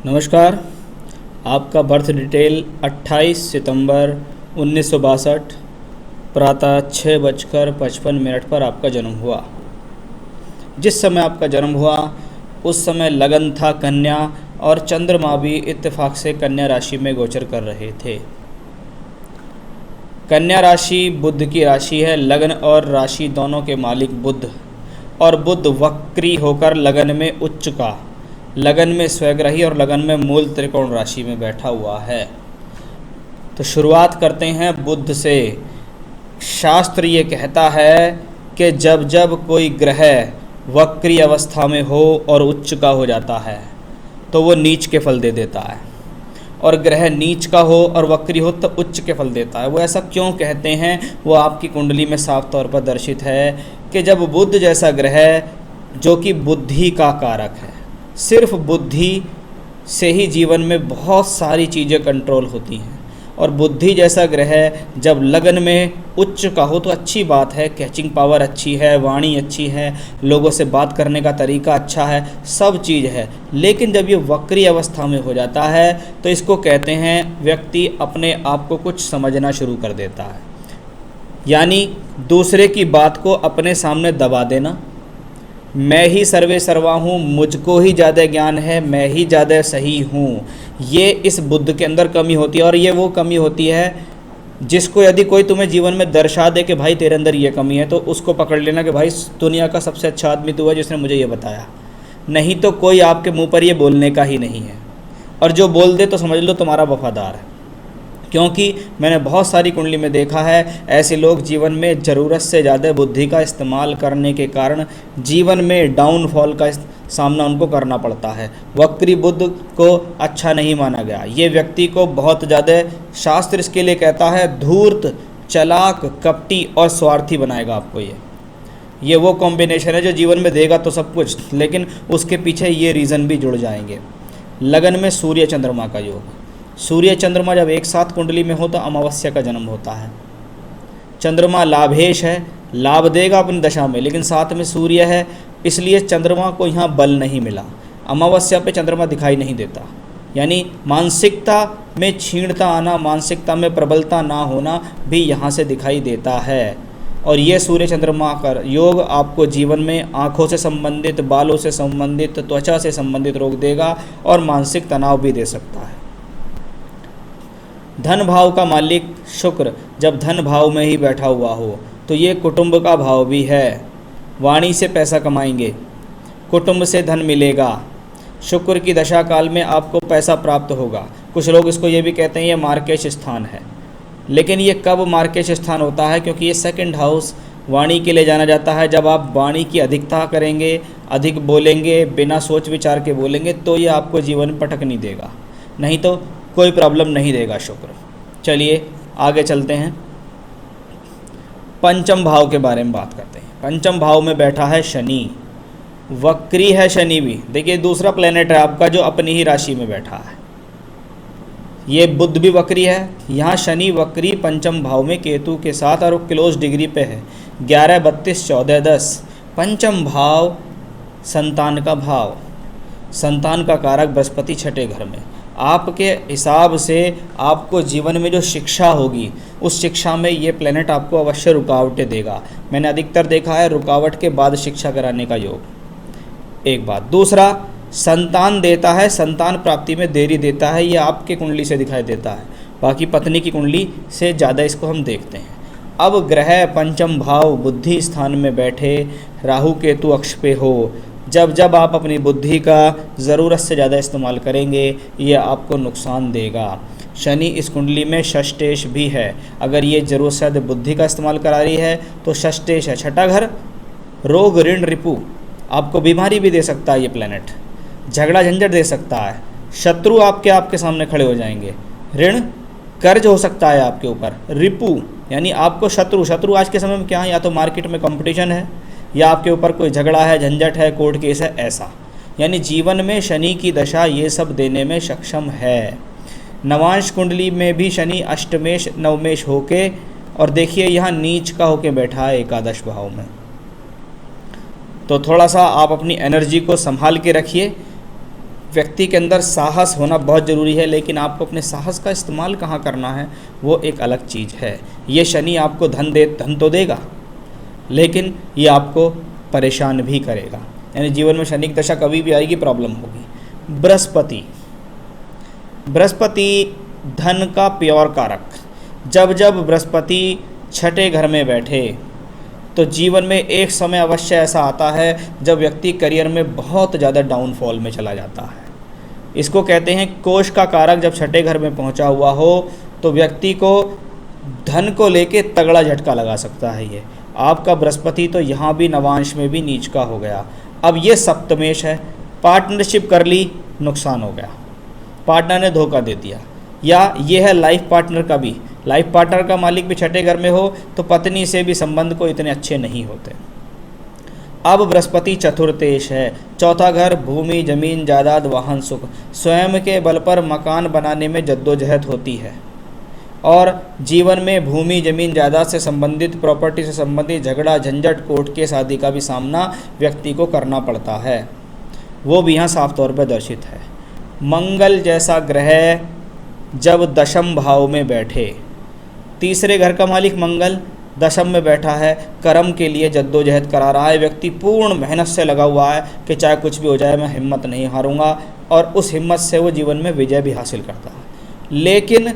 नमस्कार। आपका birth detail 28 सितंबर 1962 प्रातः 6:55 पर आपका जन्म हुआ। जिस समय आपका जन्म हुआ उस समय लगन था कन्या और चंद्रमा भी इत्तेफाक से कन्या राशि में गोचर कर रहे थे। कन्या राशि बुध की राशि है। लगन और राशि दोनों के मालिक बुध, और बुध वक्री होकर लगन में उच्च का, लगन में स्वग्रही और लगन में मूल त्रिकोण राशि में बैठा हुआ है। तो शुरुआत करते हैं बुध से। शास्त्र ये कहता है कि जब जब कोई ग्रह वक्री अवस्था में हो और उच्च का हो जाता है तो वो नीच के फल दे देता है, और ग्रह नीच का हो और वक्री हो तो उच्च के फल देता है। वो ऐसा क्यों कहते हैं वो आपकी कुंडली में साफ तौर पर दर्शित है कि जब बुध जैसा ग्रह जो कि बुद्धि का कारक है, सिर्फ बुद्धि से ही जीवन में बहुत सारी चीज़ें कंट्रोल होती हैं, और बुद्धि जैसा ग्रह जब लगन में उच्च का हो तो अच्छी बात है, कैचिंग पावर अच्छी है, वाणी अच्छी है, लोगों से बात करने का तरीका अच्छा है, सब चीज़ है। लेकिन जब ये वक्री अवस्था में हो जाता है तो इसको कहते हैं व्यक्ति अपने आप को कुछ समझना शुरू कर देता है, यानी दूसरे की बात को अपने सामने दबा देना। मैं ही सर्वे सर्वा हूँ, मुझको ही ज़्यादा ज्ञान है, मैं ही ज़्यादा सही हूँ, ये इस बुद्ध के अंदर कमी होती है। और ये वो कमी होती है जिसको यदि कोई तुम्हें जीवन में दर्शा दे कि भाई तेरे अंदर ये कमी है, तो उसको पकड़ लेना कि भाई दुनिया का सबसे अच्छा आदमी तू है जिसने मुझे ये बताया, नहीं तो कोई आपके मुंह पर ये बोलने का ही नहीं है। और जो बोल दे तो समझ लो तुम्हारा वफादार है, क्योंकि मैंने बहुत सारी कुंडली में देखा है ऐसे लोग जीवन में ज़रूरत से ज़्यादा बुद्धि का इस्तेमाल करने के कारण जीवन में डाउनफॉल का सामना उनको करना पड़ता है। वक्री बुध को अच्छा नहीं माना गया। ये व्यक्ति को बहुत ज़्यादा, शास्त्र इसके लिए कहता है धूर्त, चालाक, कपटी और स्वार्थी बनाएगा आपको। ये वो कॉम्बिनेशन है जो जीवन में देगा तो सब कुछ, लेकिन उसके पीछे ये रीज़न भी जुड़ जाएंगे। लगन में सूर्य चंद्रमा का योग, सूर्य चंद्रमा जब एक साथ कुंडली में हो तो अमावस्या का जन्म होता है। चंद्रमा लाभेश है, लाभ देगा अपनी दशा में, लेकिन साथ में सूर्य है, इसलिए चंद्रमा को यहाँ बल नहीं मिला। अमावस्या पे चंद्रमा दिखाई नहीं देता, यानी मानसिकता में क्षीणता आना, मानसिकता में प्रबलता ना होना भी यहाँ से दिखाई देता है। और ये सूर्य चंद्रमा का योग आपको जीवन में आँखों से संबंधित, बालों से संबंधित, त्वचा से संबंधित रोग देगा और मानसिक तनाव भी दे सकता है। धन भाव का मालिक शुक्र जब धन भाव में ही बैठा हुआ हो तो ये कुटुंब का भाव भी है। वाणी से पैसा कमाएंगे, कुटुंब से धन मिलेगा, शुक्र की दशा काल में आपको पैसा प्राप्त होगा। कुछ लोग इसको ये भी कहते हैं ये मार्केश स्थान है, लेकिन ये कब मार्केश स्थान होता है? क्योंकि ये सेकंड हाउस वाणी के लिए जाना जाता है। जब आप वाणी की अधिकता करेंगे, अधिक बोलेंगे, बिना सोच विचार के बोलेंगे, तो ये आपको जीवन में पटक नहीं देगा, नहीं तो कोई प्रॉब्लम नहीं देगा शुक्र। चलिए आगे चलते हैं, पंचम भाव के बारे में बात करते हैं। पंचम भाव में बैठा है शनि, वक्री है शनि भी। देखिए दूसरा प्लेनेट है आपका जो अपनी ही राशि में बैठा है। ये बुध भी वक्री है, यहाँ शनि वक्री पंचम भाव में केतु के साथ, और वो क्लोज डिग्री पे है 11, 32, 14, 10। पंचम भाव संतान का भाव, संतान का कारक बृहस्पति छठे घर में। आपके हिसाब से आपको जीवन में जो शिक्षा होगी उस शिक्षा में ये प्लेनेट आपको अवश्य रुकावटें देगा। मैंने अधिकतर देखा है रुकावट के बाद शिक्षा कराने का योग। एक बात। दूसरा, संतान देता है, संतान प्राप्ति में देरी देता है, ये आपके कुंडली से दिखाई देता है, बाकी पत्नी की कुंडली से ज़्यादा इसको हम देखते हैं। अब ग्रह पंचम भाव बुद्धि स्थान में बैठे, राहु केतु अक्ष पे हो, जब जब आप अपनी बुद्धि का ज़रूरत से ज़्यादा इस्तेमाल करेंगे ये आपको नुकसान देगा। शनि इस कुंडली में षष्ठेश भी है। अगर ये ज़रूरत से ज़्यादा बुद्धि का इस्तेमाल करा रही है तो षष्ठेश है, छठा घर, रोग, ऋण, रिपु, आपको बीमारी भी दे सकता है ये प्लेनेट, झगड़ा झंझट दे सकता है, शत्रु आपके सामने खड़े हो जाएंगे, ऋण कर्ज हो सकता है आपके ऊपर, रिपु यानी आपको शत्रु आज के समय में क्या है, या तो मार्केट में कंपटीशन है या आपके ऊपर कोई झगड़ा है, झंझट है, कोर्ट केस है, ऐसा। यानी जीवन में शनि की दशा ये सब देने में सक्षम है। नवांश कुंडली में भी शनि अष्टमेश नवमेश होके, और देखिए यहाँ नीच का होके बैठा है एकादश भाव में। तो थोड़ा सा आप अपनी एनर्जी को संभाल के रखिए, व्यक्ति के अंदर साहस होना बहुत ज़रूरी है, लेकिन आपको अपने साहस का इस्तेमाल कहाँ करना है वो एक अलग चीज़ है। ये शनि आपको धन तो देगा, लेकिन ये आपको परेशान भी करेगा। यानी जीवन में शनि की दशा कभी भी आएगी, प्रॉब्लम होगी। बृहस्पति धन का प्योर कारक। जब जब बृहस्पति छठे घर में बैठे तो जीवन में एक समय अवश्य ऐसा आता है जब व्यक्ति करियर में बहुत ज़्यादा डाउनफॉल में चला जाता है। इसको कहते हैं कोष का कारक जब छठे घर में पहुंचा हुआ हो तो व्यक्ति को धन को लेके तगड़ा झटका लगा सकता है। ये आपका बृहस्पति तो यहाँ भी नवांश में भी नीच का हो गया। अब ये सप्तमेश है, पार्टनरशिप कर ली, नुकसान हो गया, पार्टनर ने धोखा दे दिया। या ये है लाइफ पार्टनर का भी, लाइफ पार्टनर का मालिक भी छठे घर में हो तो पत्नी से भी संबंध को इतने अच्छे नहीं होते। अब बृहस्पति चतुर्थेश है, चौथा घर भूमि जमीन जायदाद वाहन सुख, स्वयं के बल पर मकान बनाने में जद्दोजहद होती है और जीवन में भूमि जमीन जायदाद से संबंधित प्रॉपर्टी से संबंधित झगड़ा झंझट कोर्ट केस आदि का भी सामना व्यक्ति को करना पड़ता है, वो भी यहाँ साफ तौर पर दर्शित है। मंगल जैसा ग्रह जब दशम भाव में बैठे, तीसरे घर का मालिक मंगल दशम में बैठा है, कर्म के लिए जद्दोजहद करा रहा है, व्यक्ति पूर्ण मेहनत से लगा हुआ है कि चाहे कुछ भी हो जाए मैं हिम्मत नहीं हारूंगा, और उस हिम्मत से वो जीवन में विजय भी हासिल करता है। लेकिन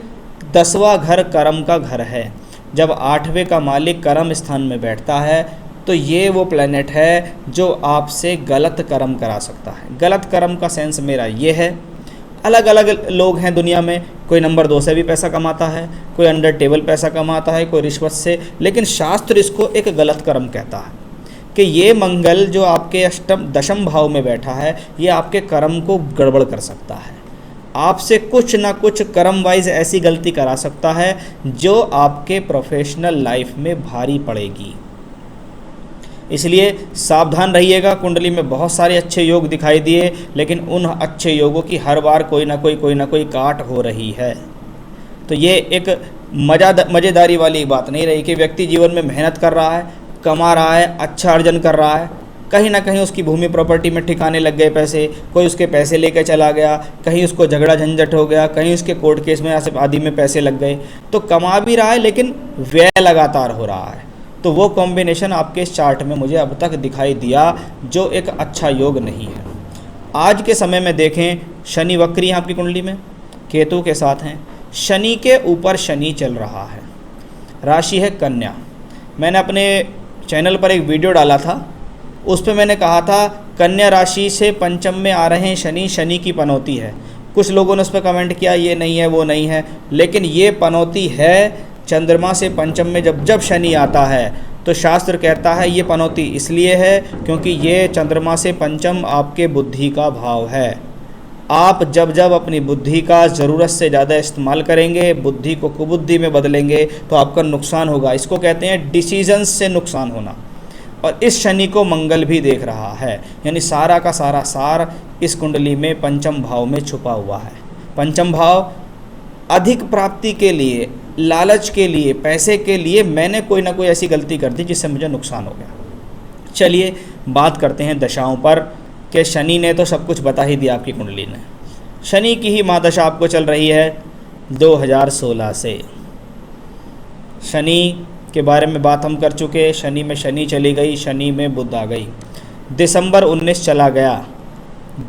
10वां घर कर्म का घर है, जब 8वें का मालिक कर्म स्थान में बैठता है तो ये वो प्लैनेट है जो आपसे गलत कर्म करा सकता है। गलत कर्म का सेंस मेरा ये है, अलग अलग लोग हैं दुनिया में, कोई नंबर 2 से भी पैसा कमाता है, कोई अंडर टेबल पैसा कमाता है, कोई रिश्वत से, लेकिन शास्त्र इसको एक गलत कर्म कहता है कि ये मंगल जो आपके दशम भाव में बैठा है ये आपके कर्म को गड़बड़ कर सकता है, आपसे कुछ ना कुछ कर्म वाइज ऐसी गलती करा सकता है जो आपके प्रोफेशनल लाइफ में भारी पड़ेगी। इसलिए सावधान रहिएगा। कुंडली में बहुत सारे अच्छे योग दिखाई दिए, लेकिन उन अच्छे योगों की हर बार कोई ना कोई काट हो रही है। तो ये एक मज़ेदारी वाली बात नहीं रही कि व्यक्ति जीवन में मेहनत कर रहा है, कमा रहा है, अच्छा अर्जन कर रहा है, कहीं ना कहीं उसकी भूमि प्रॉपर्टी में ठिकाने लग गए पैसे, कोई उसके पैसे लेकर चला गया, कहीं उसको झगड़ा झंझट हो गया, कहीं उसके कोर्ट केस में आदि में पैसे लग गए, तो कमा भी रहा है लेकिन व्यय लगातार हो रहा है। तो वो कॉम्बिनेशन आपके इस चार्ट में मुझे अब तक दिखाई दिया जो एक अच्छा योग नहीं है। आज के समय में देखें, शनि वक्री हैं आपकी कुंडली में, केतु के साथ हैं, शनि के ऊपर शनि चल रहा है, राशि है कन्या। मैंने अपने चैनल पर एक वीडियो डाला था, उस पर मैंने कहा था कन्या राशि से पंचम में आ रहे हैं शनि, शनि की पनौती है। कुछ लोगों ने उस पर कमेंट किया ये नहीं है वो नहीं है, लेकिन ये पनौती है। चंद्रमा से पंचम में जब शनि आता है तो शास्त्र कहता है ये पनौती इसलिए है क्योंकि ये चंद्रमा से पंचम आपके बुद्धि का भाव है। आप जब अपनी बुद्धि का ज़रूरत से ज़्यादा इस्तेमाल करेंगे, बुद्धि को कुबुद्धि में बदलेंगे तो आपका नुकसान होगा। इसको कहते हैं डिसीजंस से नुकसान होना। और इस शनि को मंगल भी देख रहा है, यानी सारा का सारा सार इस कुंडली में पंचम भाव में छुपा हुआ है। पंचम भाव अधिक प्राप्ति के लिए, लालच के लिए, पैसे के लिए मैंने कोई ना कोई ऐसी गलती कर दी जिससे मुझे नुकसान हो गया। चलिए बात करते हैं दशाओं पर कि शनि ने तो सब कुछ बता ही दिया आपकी कुंडली ने। शनि की ही महादशा आपको चल रही है 2016 से। शनि के बारे में बात हम कर चुके, शनि में शनि चली गई, शनि में बुध आ गई, दिसंबर 19 चला गया,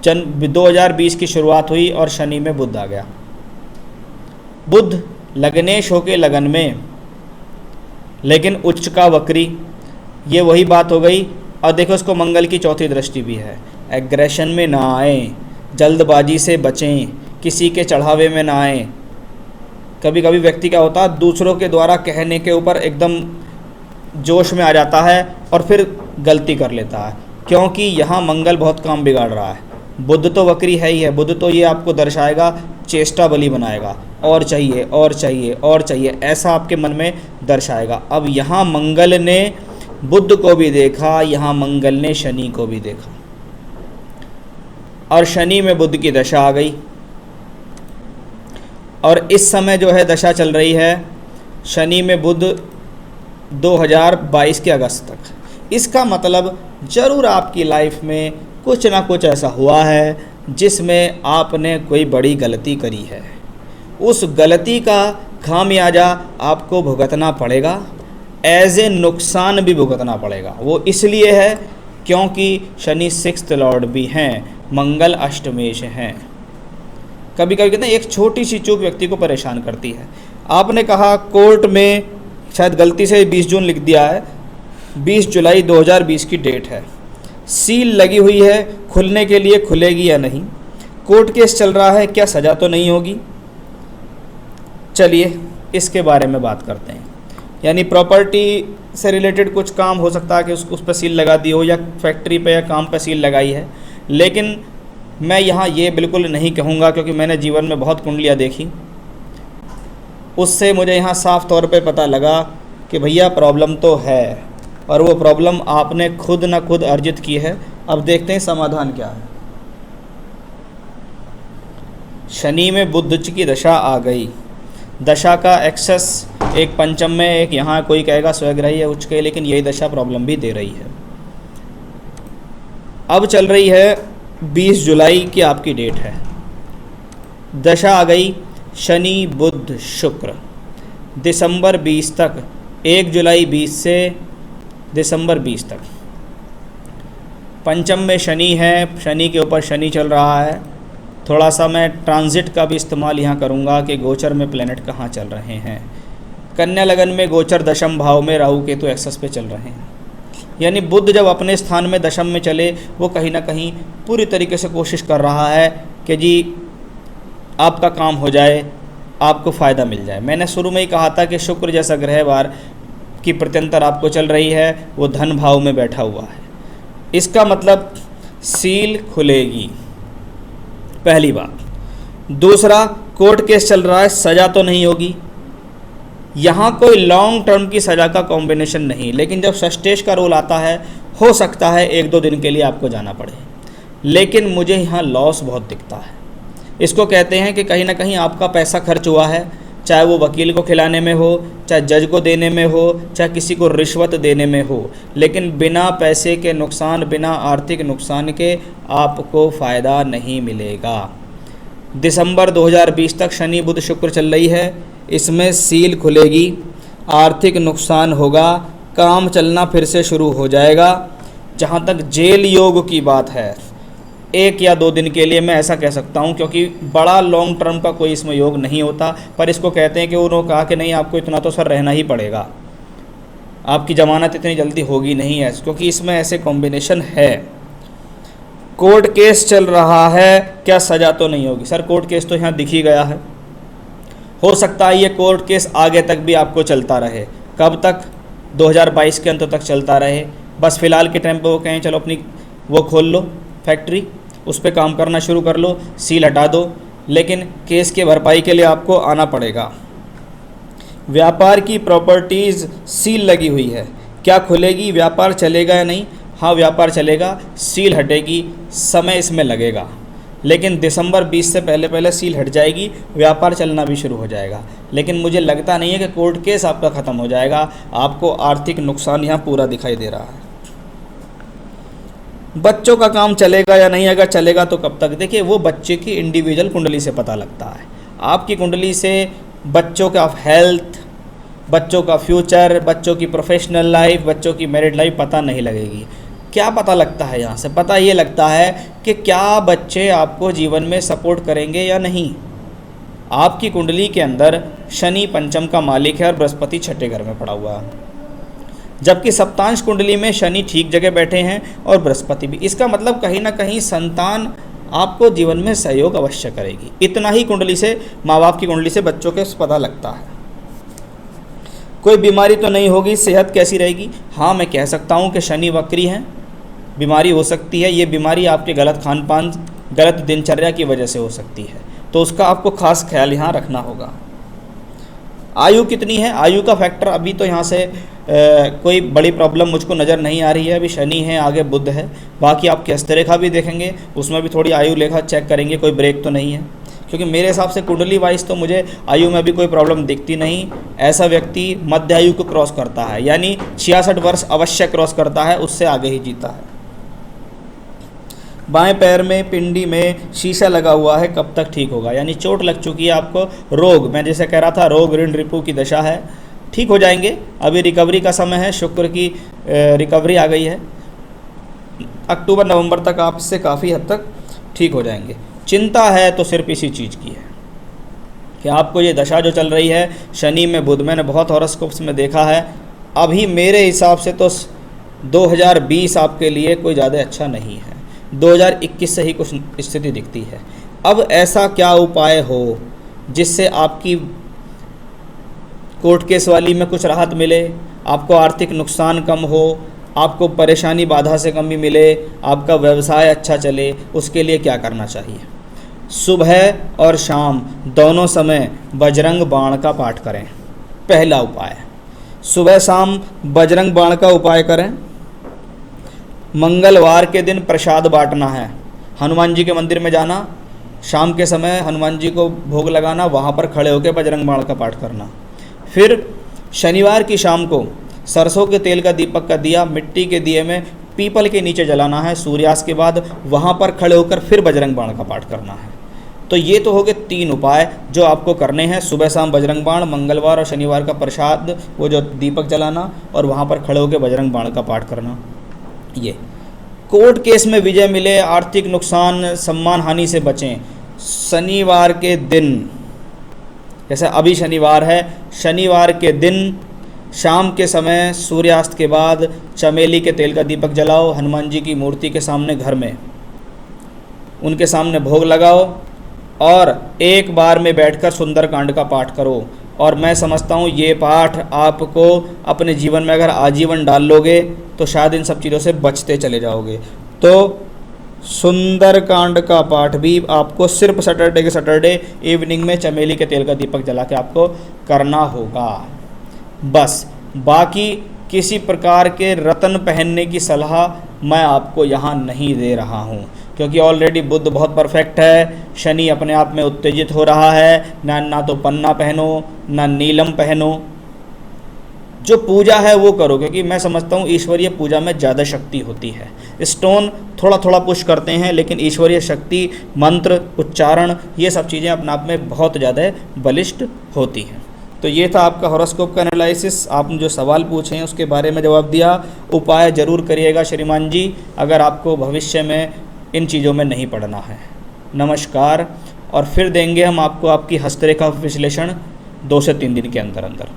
2020 की शुरुआत हुई और शनि में बुध आ गया। बुध लग्नेश होके लगन में, लेकिन उच्च का वक्री, ये वही बात हो गई। और देखो उसको मंगल की चौथी दृष्टि भी है। एग्रेशन में ना आए, जल्दबाजी से बचें, किसी के चढ़ावे में ना आए। कभी कभी व्यक्ति क्या होता है दूसरों के द्वारा कहने के ऊपर एकदम जोश में आ जाता है और फिर गलती कर लेता है, क्योंकि यहाँ मंगल बहुत काम बिगाड़ रहा है। बुध तो वक्री है ही है, बुध तो ये आपको दर्शाएगा, चेष्टा बली बनाएगा, और चाहिए और चाहिए और चाहिए, ऐसा आपके मन में दर्शाएगा। अब यहाँ मंगल ने बुध को भी देखा, यहाँ मंगल ने शनि को भी देखा, और शनि में बुध की दशा आ गई। और इस समय जो है दशा चल रही है शनि में बुध 2022 के अगस्त तक। इसका मतलब ज़रूर आपकी लाइफ में कुछ ना कुछ ऐसा हुआ है जिसमें आपने कोई बड़ी गलती करी है, उस गलती का खामियाजा आपको भुगतना पड़ेगा, एज ए नुकसान भी भुगतना पड़ेगा। वो इसलिए है क्योंकि शनि सिक्स्थ लॉर्ड भी हैं, मंगल अष्टमेश हैं। कभी कभी कहते हैं एक छोटी सी चूक व्यक्ति को परेशान करती है। आपने कहा कोर्ट में, शायद गलती से 20 जून लिख दिया है, 20 जुलाई 2020 की डेट है, सील लगी हुई है, खुलने के लिए खुलेगी या नहीं, कोर्ट केस चल रहा है, क्या सज़ा तो नहीं होगी? चलिए इसके बारे में बात करते हैं। यानी प्रॉपर्टी से रिलेटेड कुछ काम हो सकता है कि उस पर सील लगा दी हो, या फैक्ट्री पे या काम पे सील लगाई है, लेकिन मैं यहाँ ये बिल्कुल नहीं कहूँगा, क्योंकि मैंने जीवन में बहुत कुंडलियाँ देखी, उससे मुझे यहाँ साफ तौर पे पता लगा कि भैया प्रॉब्लम तो है, और वो प्रॉब्लम आपने खुद न खुद अर्जित की है। अब देखते हैं समाधान क्या है। शनि में बुध की दशा आ गई, दशा का एक्सेस एक पंचम में, एक यहाँ कोई कहेगा स्वग्रही है उच्च के, लेकिन यही दशा प्रॉब्लम भी दे रही है। अब चल रही है 20 जुलाई की आपकी डेट है, दशा आ गई शनि बुध शुक्र, दिसंबर 20 तक, 1 जुलाई 20 से दिसंबर 20 तक पंचम में शनि है, शनि के ऊपर शनि चल रहा है। थोड़ा सा मैं ट्रांजिट का भी इस्तेमाल यहाँ करूँगा कि गोचर में प्लेनेट कहाँ चल रहे हैं। कन्या लगन में गोचर दशम भाव में राहु केतु एक्सेस पे चल रहे हैं, यानी बुध जब अपने स्थान में दशम में चले, वो कहीं ना कहीं पूरी तरीके से कोशिश कर रहा है कि जी आपका काम हो जाए, आपको फ़ायदा मिल जाए। मैंने शुरू में ही कहा था कि शुक्र जैसा ग्रह वार की प्रत्यंतर आपको चल रही है, वो धन भाव में बैठा हुआ है, इसका मतलब सील खुलेगी, पहली बात। दूसरा, कोर्ट केस चल रहा है, सज़ा तो नहीं होगी, यहाँ कोई लॉन्ग टर्म की सज़ा का कॉम्बिनेशन नहीं, लेकिन जब षष्टेश का रोल आता है, हो सकता है 1-2 दिन के लिए आपको जाना पड़े, लेकिन मुझे यहाँ लॉस बहुत दिखता है। इसको कहते हैं कि कहीं ना कहीं आपका पैसा खर्च हुआ है, चाहे वो वकील को खिलाने में हो, चाहे जज को देने में हो, चाहे किसी को रिश्वत देने में हो, लेकिन बिना पैसे के नुकसान, बिना आर्थिक नुकसान के आपको फ़ायदा नहीं मिलेगा। दिसंबर 2020 तक शनि बुध शुक्र चल रही है, इसमें सील खुलेगी, आर्थिक नुकसान होगा, काम चलना फिर से शुरू हो जाएगा। जहाँ तक जेल योग की बात है, 1 या 2 दिन के लिए मैं ऐसा कह सकता हूँ, क्योंकि बड़ा लॉन्ग टर्म का कोई इसमें योग नहीं होता, पर इसको कहते हैं कि उन्होंने कहा कि नहीं आपको इतना तो सर रहना ही पड़ेगा, आपकी ज़मानत इतनी जल्दी होगी नहीं है, क्योंकि इसमें ऐसे कॉम्बिनेशन है। कोर्ट केस चल रहा है, क्या सज़ा तो नहीं होगी? सर कोर्ट केस तो यहाँ दिख ही गया है, हो सकता है ये कोर्ट केस आगे तक भी आपको चलता रहे। कब तक? 2022 के अंत तक चलता रहे। बस फ़िलहाल के टाइम पे वो कहें चलो अपनी वो खोल लो फैक्ट्री, उस पर काम करना शुरू कर लो, सील हटा दो, लेकिन केस के भरपाई के लिए आपको आना पड़ेगा। व्यापार की प्रॉपर्टीज़ सील लगी हुई है, क्या खुलेगी? व्यापार चलेगा या नहीं? हाँ व्यापार चलेगा, सील हटेगी, समय इसमें लगेगा, लेकिन दिसंबर 20 से पहले पहले सील हट जाएगी, व्यापार चलना भी शुरू हो जाएगा। लेकिन मुझे लगता नहीं है कि कोर्ट केस आपका ख़त्म हो जाएगा, आपको आर्थिक नुकसान यहाँ पूरा दिखाई दे रहा है। बच्चों का काम चलेगा या नहीं? अगर चलेगा तो कब तक? देखिए वो बच्चे की इंडिविजुअल कुंडली से पता लगता है। आपकी कुंडली से बच्चों का हेल्थ, बच्चों का फ्यूचर, बच्चों की प्रोफेशनल लाइफ, बच्चों की मैरिड लाइफ पता नहीं लगेगी। क्या पता लगता है यहाँ से? पता ये लगता है कि क्या बच्चे आपको जीवन में सपोर्ट करेंगे या नहीं। आपकी कुंडली के अंदर शनि पंचम का मालिक है और बृहस्पति छठे घर में पड़ा हुआ है, जबकि सप्तांश कुंडली में शनि ठीक जगह बैठे हैं और बृहस्पति भी। इसका मतलब कहीं ना कहीं संतान आपको जीवन में सहयोग अवश्य करेगी। इतना ही कुंडली से, माँ बाप की कुंडली से बच्चों के पता लगता है। कोई बीमारी तो नहीं होगी, सेहत कैसी रहेगी? हाँ मैं कह सकता हूँ कि शनि वक्री हैं, बीमारी हो सकती है। ये बीमारी आपके गलत खान पान, गलत दिनचर्या की वजह से हो सकती है, तो उसका आपको खास ख्याल यहाँ रखना होगा। आयु कितनी है? आयु का फैक्टर अभी तो यहाँ से कोई बड़ी प्रॉब्लम मुझको नज़र नहीं आ रही है। अभी शनि है, आगे बुध है, बाकी आपकी हस्तरेखा भी देखेंगे, उसमें भी थोड़ी आयु लेखा चेक करेंगे, कोई ब्रेक तो नहीं है। क्योंकि मेरे हिसाब से कुंडली वाइज तो मुझे आयु में भी कोई प्रॉब्लम दिखती नहीं। ऐसा व्यक्ति मध्य आयु को क्रॉस करता है, यानी 66 वर्ष अवश्य क्रॉस करता है, उससे आगे ही जीता है। बाएं पैर में पिंडी में शीशा लगा हुआ है, कब तक ठीक होगा? यानी चोट लग चुकी है आपको, रोग, मैं जैसे कह रहा था रोग ऋण रिपू की दशा है, ठीक हो जाएंगे। अभी रिकवरी का समय है, शुक्र की रिकवरी आ गई है, अक्टूबर नवंबर तक आपसे काफ़ी हद तक ठीक हो जाएंगे। चिंता है तो सिर्फ इसी चीज़ की है कि आपको ये दशा जो चल रही है शनि में बुध, मैंने बहुत हॉरोस्कोप्स में देखा है, अभी मेरे हिसाब से तो 2020 आपके लिए कोई ज़्यादा अच्छा नहीं है, 2021 से ही कुछ स्थिति दिखती है। अब ऐसा क्या उपाय हो जिससे आपकी कोर्ट केस वाली में कुछ राहत मिले, आपको आर्थिक नुकसान कम हो, आपको परेशानी बाधा से कमी मिले, आपका व्यवसाय अच्छा चले, उसके लिए क्या करना चाहिए? सुबह और शाम दोनों समय बजरंग बाण का पाठ करें। पहला उपाय, सुबह शाम बजरंग बाण का उपाय करें। मंगलवार के दिन प्रसाद बांटना है, हनुमान जी के मंदिर में जाना, शाम के समय हनुमान जी को भोग लगाना, वहाँ पर खड़े होकर बजरंग बाण का पाठ करना। फिर शनिवार की शाम को सरसों के तेल का दीपक का दिया मिट्टी के दिए में पीपल के नीचे जलाना है, सूर्यास्त के बाद वहाँ पर खड़े होकर फिर बजरंग बाण का पाठ करना है। तो ये तो हो गए 3 उपाय जो आपको करने हैं, सुबह शाम बजरंग बाण, मंगलवार और शनिवार का प्रसाद वो जो दीपक जलाना और वहाँ पर खड़े होकर बजरंग बाण का पाठ करना। ये कोर्ट केस में विजय मिले, आर्थिक नुकसान सम्मान हानि से बचें। शनिवार के दिन, जैसे अभी शनिवार है, शनिवार के दिन शाम के समय सूर्यास्त के बाद चमेली के तेल का दीपक जलाओ, हनुमान जी की मूर्ति के सामने घर में उनके सामने भोग लगाओ और एक बार में बैठकर सुंदरकांड का पाठ करो। और मैं समझता हूँ ये पाठ आपको अपने जीवन में अगर आजीवन डाल लोगे तो शायद इन सब चीज़ों से बचते चले जाओगे। तो सुंदरकांड का पाठ भी आपको सिर्फ सैटरडे के सैटरडे इवनिंग में चमेली के तेल का दीपक जला के आपको करना होगा बस। बाकी किसी प्रकार के रत्न पहनने की सलाह मैं आपको यहाँ नहीं दे रहा हूँ, क्योंकि ऑलरेडी बुध बहुत परफेक्ट है, शनि अपने आप में उत्तेजित हो रहा है। ना तो पन्ना पहनो ना नीलम पहनो, जो पूजा है वो करो, क्योंकि मैं समझता हूँ ईश्वरीय पूजा में ज़्यादा शक्ति होती है। स्टोन थोड़ा थोड़ा पुश करते हैं, लेकिन ईश्वरीय शक्ति, मंत्र, उच्चारण, ये सब चीज़ें अपने आप में बहुत ज़्यादा बलिष्ठ होती हैं। तो ये था आपका हॉरोस्कोप का एनालिसिस। आपने जो सवाल पूछे हैं उसके बारे में जवाब दिया। उपाय ज़रूर करिएगा श्रीमान जी, अगर आपको भविष्य में इन चीज़ों में नहीं पड़ना है। नमस्कार। और फिर देंगे हम आपको आपकी हस्तरेखा विश्लेषण 2 से 3 दिन के अंदर अंदर।